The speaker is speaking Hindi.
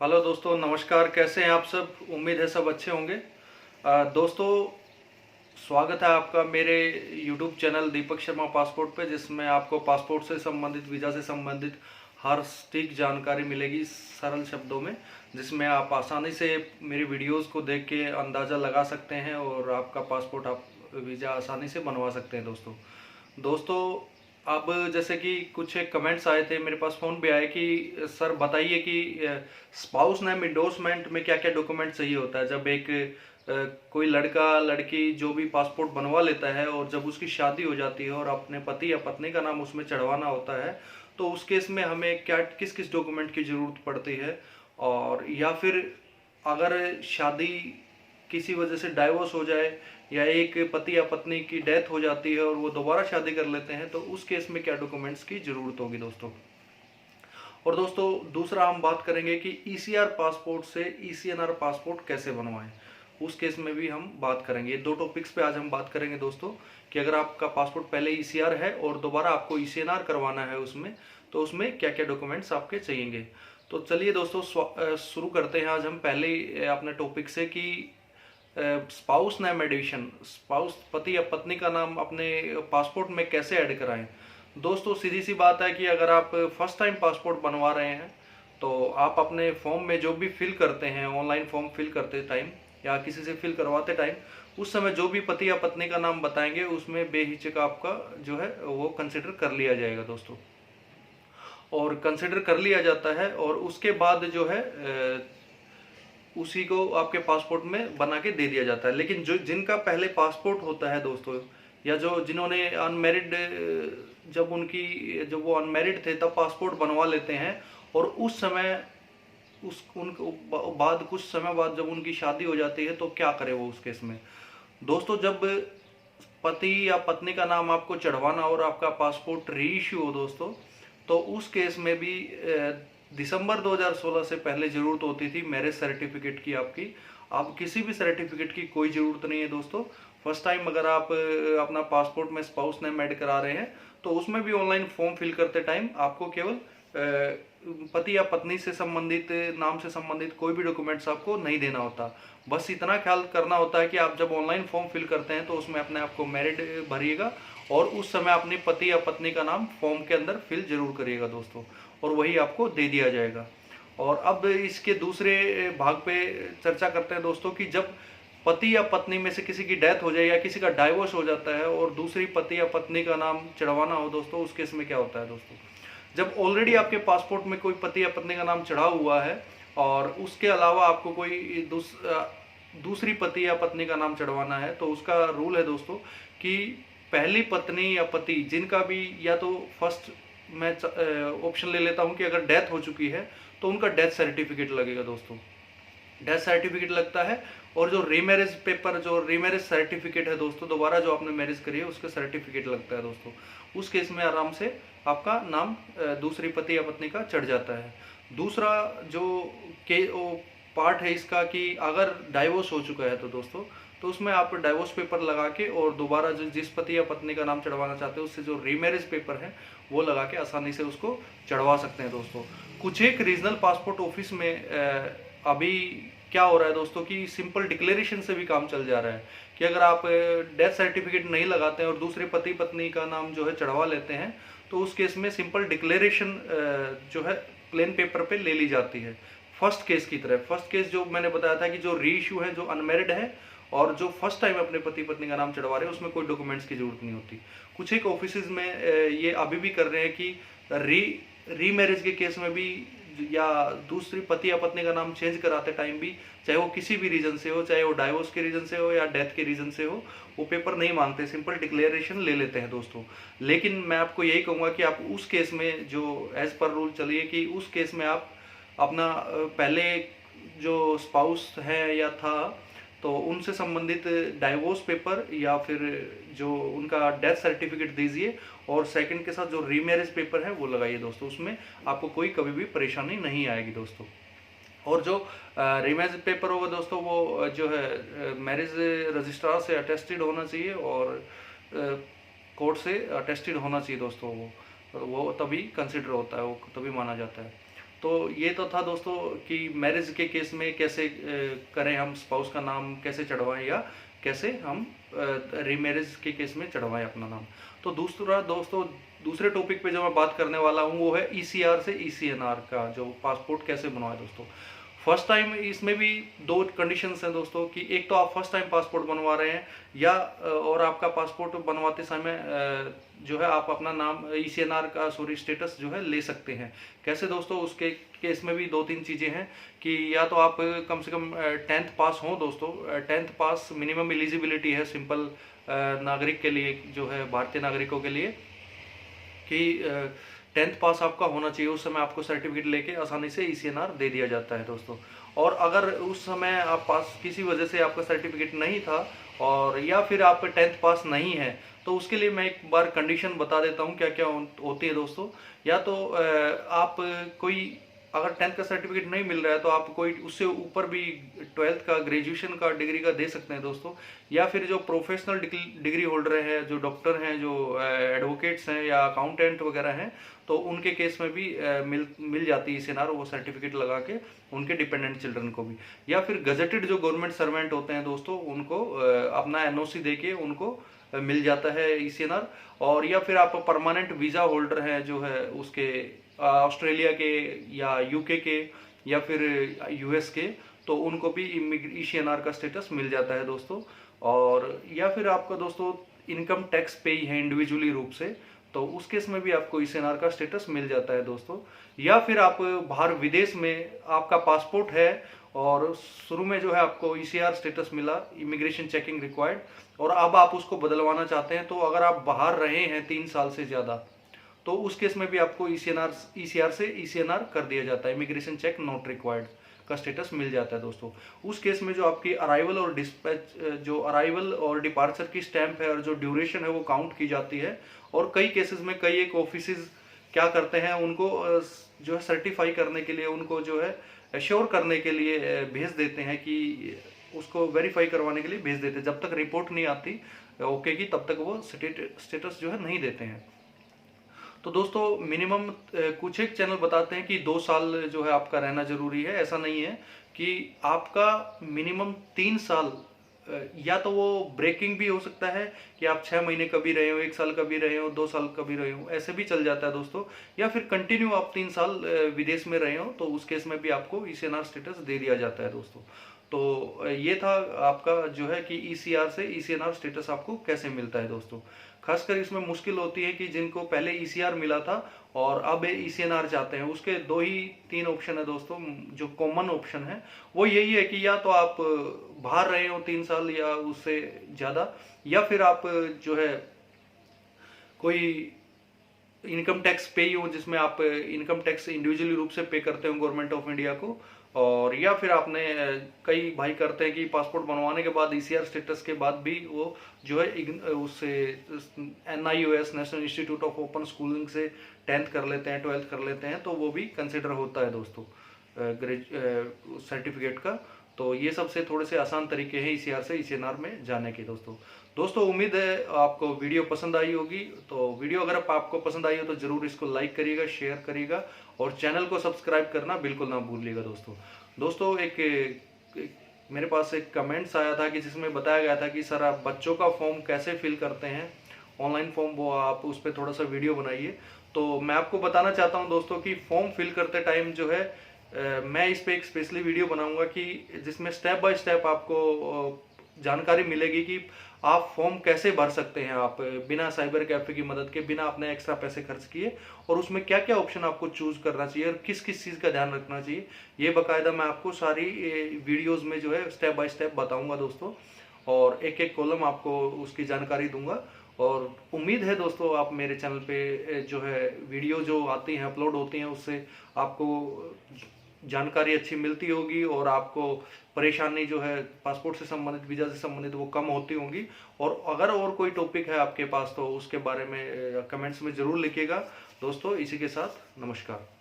हेलो दोस्तों, नमस्कार। कैसे हैं आप सब? उम्मीद है सब अच्छे होंगे। दोस्तों, स्वागत है आपका मेरे YouTube channel Deepak Sharma passport पे, जिसमें आपको पासपोर्ट से संबंधित, वीज़ा से संबंधित हर सटीक जानकारी मिलेगी सरल शब्दों में, जिसमें आप आसानी से मेरी वीडियोस को देख के अंदाज़ा लगा सकते हैं और आपका पासपोर्ट, आप वीज़ा आसानी से बनवा सकते हैं। दोस्तों, अब जैसे कि कुछ एक कमेंट्स आए थे, मेरे पास फ़ोन भी आए कि सर बताइए कि स्पाउस नेम इंडोर्समेंट में क्या क्या डॉक्यूमेंट चाहिए होता है। जब एक कोई लड़का लड़की जो भी पासपोर्ट बनवा लेता है और जब उसकी शादी हो जाती है और अपने पति या पत्नी का नाम उसमें चढ़वाना होता है, तो उस केस में हमें क्या किस किस डॉक्यूमेंट की ज़रूरत पड़ती है। और या फिर अगर शादी किसी वजह से डाइवोर्स हो जाए या एक पति या पत्नी की डेथ हो जाती है और वो दोबारा शादी कर लेते हैं, तो उस केस में क्या डॉक्यूमेंट्स की ज़रूरत होगी दोस्तों। और दोस्तों, दूसरा हम बात करेंगे कि ईसीआर पासपोर्ट से ईसीएनआर पासपोर्ट कैसे बनवाएं। उस केस में भी हम बात करेंगे। ये दो टॉपिक्स पे आज हम बात करेंगे दोस्तों, कि अगर आपका पासपोर्ट पहले ईसीआर है और दोबारा आपको ईसीएनआर करवाना है उसमें, तो उसमें क्या क्या डॉक्यूमेंट्स आपके चाहिएंगे। तो चलिए दोस्तों, शुरू करते हैं आज हम पहले अपने टॉपिक से कि स्पाउस नेम एडिशन, स्पाउस पति या पत्नी का नाम अपने पासपोर्ट में कैसे ऐड कराएं। दोस्तों, सीधी सी बात है कि अगर आप फर्स्ट टाइम पासपोर्ट बनवा रहे हैं, तो आप अपने फॉर्म में जो भी फिल करते हैं, ऑनलाइन फॉर्म फिल करते टाइम या किसी से फिल करवाते टाइम, उस समय जो भी पति या पत्नी का नाम बताएंगे उसमें बेहिचक आपका जो है वो कंसिडर कर लिया जाएगा दोस्तों। और कंसिडर कर लिया जाता है और उसके बाद जो है उसी को आपके पासपोर्ट में बना के दे दिया जाता है। लेकिन जो जिनका पहले पासपोर्ट होता है दोस्तों, या जो जिन्होंने अनमेरिड, जब वो अनमेरिड थे तब पासपोर्ट बनवा लेते हैं और उस समय उस उनको बाद कुछ समय बाद जब उनकी शादी हो जाती है, तो क्या करे वो उस केस में। दोस्तों, जब पति या पत्नी का नाम आपको चढ़वाना और आपका पासपोर्ट री इश्यू हो दोस्तों, तो उस केस में भी दिसंबर 2016 से पहले जरूरत होती थी मैरिज सर्टिफिकेट की आपकी। अब किसी भी सर्टिफिकेट की कोई ज़रूरत नहीं है दोस्तों। फर्स्ट टाइम अगर आप अपना पासपोर्ट में स्पाउस नेम ऐड करा रहे हैं, तो उसमें भी ऑनलाइन फॉर्म फिल करते टाइम आपको केवल पति या पत्नी से संबंधित, नाम से संबंधित कोई भी डॉक्यूमेंट्स आपको नहीं देना होता। बस इतना ख्याल करना होता है कि आप जब ऑनलाइन फॉर्म फिल करते हैं तो उसमें अपने आप को मैरिड भरिएगा और उस समय अपनी पति या पत्नी का नाम फॉर्म के अंदर फिल जरूर करिएगा दोस्तों, और वही आपको दे दिया जाएगा। और अब इसके दूसरे भाग पे चर्चा करते हैं दोस्तों, कि जब पति या पत्नी में से किसी की डेथ हो जाए या किसी का डाइवोर्स हो जाता है और दूसरी पति या पत्नी का नाम चढ़वाना हो दोस्तों, उस केस में क्या होता है दोस्तों। जब ऑलरेडी आपके पासपोर्ट में कोई पति या पत्नी का नाम चढ़ा हुआ है और उसके अलावा आपको कोई दूसरी पति या पत्नी का नाम चढ़वाना है, तो उसका रूल है दोस्तों कि पहली पत्नी या पति जिनका भी, या तो फर्स्ट मैं ऑप्शन ले लेता हूं कि अगर डेथ हो चुकी है तो उनका डेथ सर्टिफिकेट लगेगा दोस्तों। डेथ सर्टिफिकेट लगता है। और जो रीमैरिज पेपर, जो रीमैरिज सर्टिफिकेट है दोस्तों, दोबारा जो आपने मैरिज करी है उसका सर्टिफिकेट लगता है दोस्तों। उस केस में आराम से आपका नाम दूसरी पति या पत्नी का चढ़ जाता है। दूसरा जो के पार्ट है इसका, कि अगर डाइवोर्स हो चुका है तो दोस्तों, तो उसमें आप डाइवोर्स पेपर लगा के और दोबारा जिस पति या पत्नी का नाम चढ़वाना चाहते हो उससे जो रीमैरिज पेपर है वो लगा के आसानी से उसको चढ़वा सकते हैं दोस्तों। कुछ एक रीजनल पासपोर्ट ऑफिस में अभी क्या हो रहा है दोस्तों, कि सिंपल डिक्लेरेशन से भी काम चल जा रहा है, कि अगर आप डेथ सर्टिफिकेट नहीं लगाते हैं और दूसरे पति पत्नी का नाम जो है चढ़वा लेते हैं, तो उस केस में सिंपल डिक्लेरेशन जो है प्लेन पेपर पे ले ली जाती है, फर्स्ट केस की तरह। फर्स्ट केस जो मैंने बताया था कि जो री इशू है, जो अनमेरिड है और जो फर्स्ट टाइम अपने पति पत्नी का नाम चढ़वा रहे हैं, उसमें कोई डॉक्यूमेंट्स की जरूरत नहीं होती। कुछ एक ऑफिस में ये अभी भी कर रहे हैं कि री मैरिज के केस में भी, या दूसरी पति या पत्नी का नाम चेंज कराते टाइम भी, चाहे वो किसी भी रीजन से हो, चाहे वो डाइवोर्स के रीजन से हो या डेथ के रीजन से हो, वो पेपर नहीं मांगते, सिंपल डिक्लेरेशन ले लेते हैं दोस्तों। लेकिन मैं आपको यही कहूँगा कि आप उस केस में जो एज पर रूल चलिए, कि उस केस में आप अपना पहले जो स्पाउस है या था, तो उनसे संबंधित डाइवोर्स पेपर या फिर जो उनका डेथ सर्टिफिकेट दीजिए, और सेकंड के साथ जो रीमैरिज पेपर है वो लगाइए दोस्तों। उसमें आपको कोई कभी भी परेशानी नहीं आएगी दोस्तों। और जो रीमैरिज पेपर होगा दोस्तों, वो जो है मैरिज रजिस्ट्रार से अटेस्टेड होना चाहिए और कोर्ट से अटेस्टेड होना चाहिए दोस्तों। वो तभी कंसिडर होता है, वो तभी माना जाता है। तो ये तो था दोस्तों कि मैरिज के केस में कैसे करें, हम स्पाउस का नाम कैसे चढ़वाएं या कैसे हम रीमैरिज के केस में चढ़वाएं अपना नाम। तो दूसरे टॉपिक पे जो मैं बात करने वाला हूँ वो है ईसीआर से ईसीएनआर का जो पासपोर्ट कैसे बनवाएं दोस्तों। फर्स्ट टाइम इसमें भी दो कंडीशंस हैं दोस्तों कि एक तो आप फर्स्ट टाइम पासपोर्ट बनवा रहे हैं या और आपका पासपोर्ट बनवाते समय जो है आप अपना नाम ईसीएनआर का स्टेटस जो है ले सकते हैं। कैसे दोस्तों, उसके केस में भी दो तीन चीज़ें हैं कि या तो आप कम से कम 10th पास हों दोस्तों। 10th पास मिनिमम एलिजिबिलिटी है सिंपल नागरिक के लिए, जो है भारतीय नागरिकों के लिए, कि 10th पास आपका होना चाहिए। उस समय आपको सर्टिफिकेट लेके आसानी से ईसीएनआर दे दिया जाता है दोस्तों। और अगर उस समय आप पास किसी वजह से आपका सर्टिफिकेट नहीं था और या फिर आप 10th पास नहीं है, तो उसके लिए मैं एक बार कंडीशन बता देता हूँ क्या क्या होती है दोस्तों। या तो आप कोई अगर 10th का सर्टिफिकेट नहीं मिल रहा है तो आप कोई उससे ऊपर भी 12th का, ग्रेजुएशन का, डिग्री का दे सकते हैं दोस्तों। या फिर जो प्रोफेशनल डिग्री होल्डर हैं, जो डॉक्टर हैं, जो एडवोकेट्स हैं या अकाउंटेंट वगैरह हैं, तो उनके केस में भी मिल जाती है ईसीएनआर, वो सर्टिफिकेट लगा के उनके डिपेंडेंट चिल्ड्रन को भी। या फिर गजेटेड जो गवर्नमेंट सर्वेंट होते हैं दोस्तों, उनको अपना एनओसी देके उनको मिल जाता है ईसीएनआर। और या फिर आप परमानेंट वीज़ा होल्डर हैं जो है उसके ऑस्ट्रेलिया के या यूके के या फिर यूएस के, तो उनको भी ईसीएनआर का स्टेटस मिल जाता है दोस्तों। और या फिर आपका दोस्तों इनकम टैक्स पे ही है इंडिविजुअली रूप से, तो उस केस में भी आपको ईसीएनआर का स्टेटस मिल जाता है दोस्तों। या फिर आप बाहर विदेश में आपका पासपोर्ट है और शुरू में जो है आपको ईसीआर स्टेटस मिला, इमिग्रेशन चेकिंग रिक्वायर्ड, और अब आप उसको बदलवाना चाहते हैं, तो अगर आप बाहर रहे हैं 3 साल से ज़्यादा, तो उस केस में भी आपको ईसीआर से ईसीएनआर कर दिया जाता है, इमिग्रेशन चेक नॉट रिक्वायर्ड का स्टेटस मिल जाता है दोस्तों। उस केस में जो आपकी अराइवल और डिपार्चर की स्टैंप है और जो ड्यूरेशन है वो काउंट की जाती है। और कई केसेस में कई एक ऑफिसेज क्या करते हैं, उनको जो है सर्टिफाई करने के लिए, उनको जो है एश्योर करने के लिए भेज देते हैं, कि उसको वेरीफाई करवाने के लिए भेज देते हैं। जब तक रिपोर्ट नहीं आती ओके की, तब तक वो स्टेटस जो है नहीं देते हैं। तो दोस्तों मिनिमम कुछ एक चैनल बताते हैं कि 2 साल जो है आपका रहना जरूरी है। ऐसा नहीं है कि आपका मिनिमम 3 साल, या तो वो ब्रेकिंग भी हो सकता है कि आप 6 महीने कभी रहे हो, 1 साल कभी रहे हो, 2 साल कभी रहे हो, ऐसे भी चल जाता है दोस्तों। या फिर कंटिन्यू आप 3 साल विदेश में रहे हो, तो उस केस में भी आपको ईसीएनआर स्टेटस दे दिया जाता है दोस्तों। तो ये था आपका जो है कि ईसीआर से ईसीएनआर स्टेटस आपको कैसे मिलता है दोस्तों। खासकर इसमें मुश्किल होती है कि जिनको पहले ईसीआर मिला था और अब ईसीएनआर चाहते हैं, उसके 2 ही 3 ऑप्शन है दोस्तों। जो कॉमन ऑप्शन है वो यही है कि या तो आप बाहर रहे हो 3 साल या उससे ज़्यादा, या फिर आप जो है कोई इनकम टैक्स पे हो, जिसमें आप इनकम टैक्स इंडिविजुअली रूप से पे करते हो गवर्नमेंट ऑफ इंडिया को। और या फिर आपने कई भाई करते हैं कि पासपोर्ट बनवाने के बाद ईसीआर स्टेटस के बाद भी वो जो है उससे NIOS national institute of open schooling से 10th कर लेते हैं, 12th कर लेते हैं, तो वो भी कंसिडर होता है दोस्तों सर्टिफिकेट का। तो ये सबसे थोड़े से आसान तरीके हैं ईसीआर से ईसीएनआर में जाने के दोस्तों उम्मीद है आपको वीडियो पसंद आई होगी। तो वीडियो अगर आपको पसंद आई हो तो जरूर इसको लाइक करिएगा, शेयर करिएगा और चैनल को सब्सक्राइब करना बिल्कुल ना भूलिएगा दोस्तों। एक मेरे पास एक कमेंट्स आया था कि जिसमें बताया गया था कि सर आप बच्चों का फॉर्म कैसे फिल करते हैं, ऑनलाइन फॉर्म, वो आप उस पर थोड़ा सा वीडियो बनाइए। तो मैं आपको बताना चाहता हूं दोस्तों कि फॉर्म फिल करते टाइम जो है मैं इस पे एक स्पेशली वीडियो बनाऊंगा कि जिसमें स्टेप बाय स्टेप आपको जानकारी मिलेगी कि आप फॉर्म कैसे भर सकते हैं, आप बिना साइबर कैफे की मदद के, बिना अपने एक्स्ट्रा पैसे खर्च किए, और उसमें क्या क्या ऑप्शन आपको चूज करना चाहिए और किस किस चीज़ का ध्यान रखना चाहिए। ये बाकायदा मैं आपको सारी वीडियोस में जो है स्टेप बाय स्टेप बताऊंगा दोस्तों, और एक एक कॉलम आपको उसकी जानकारी दूंगा। और उम्मीद है दोस्तों आप मेरे चैनल पे जो है वीडियो जो आती हैं, अपलोड होती हैं, उससे आपको जानकारी अच्छी मिलती होगी और आपको परेशानी जो है पासपोर्ट से संबंधित, वीज़ा से संबंधित, वो कम होती होंगी। और अगर और कोई टॉपिक है आपके पास तो उसके बारे में कमेंट्स में ज़रूर लिखिएगा दोस्तों। इसी के साथ नमस्कार।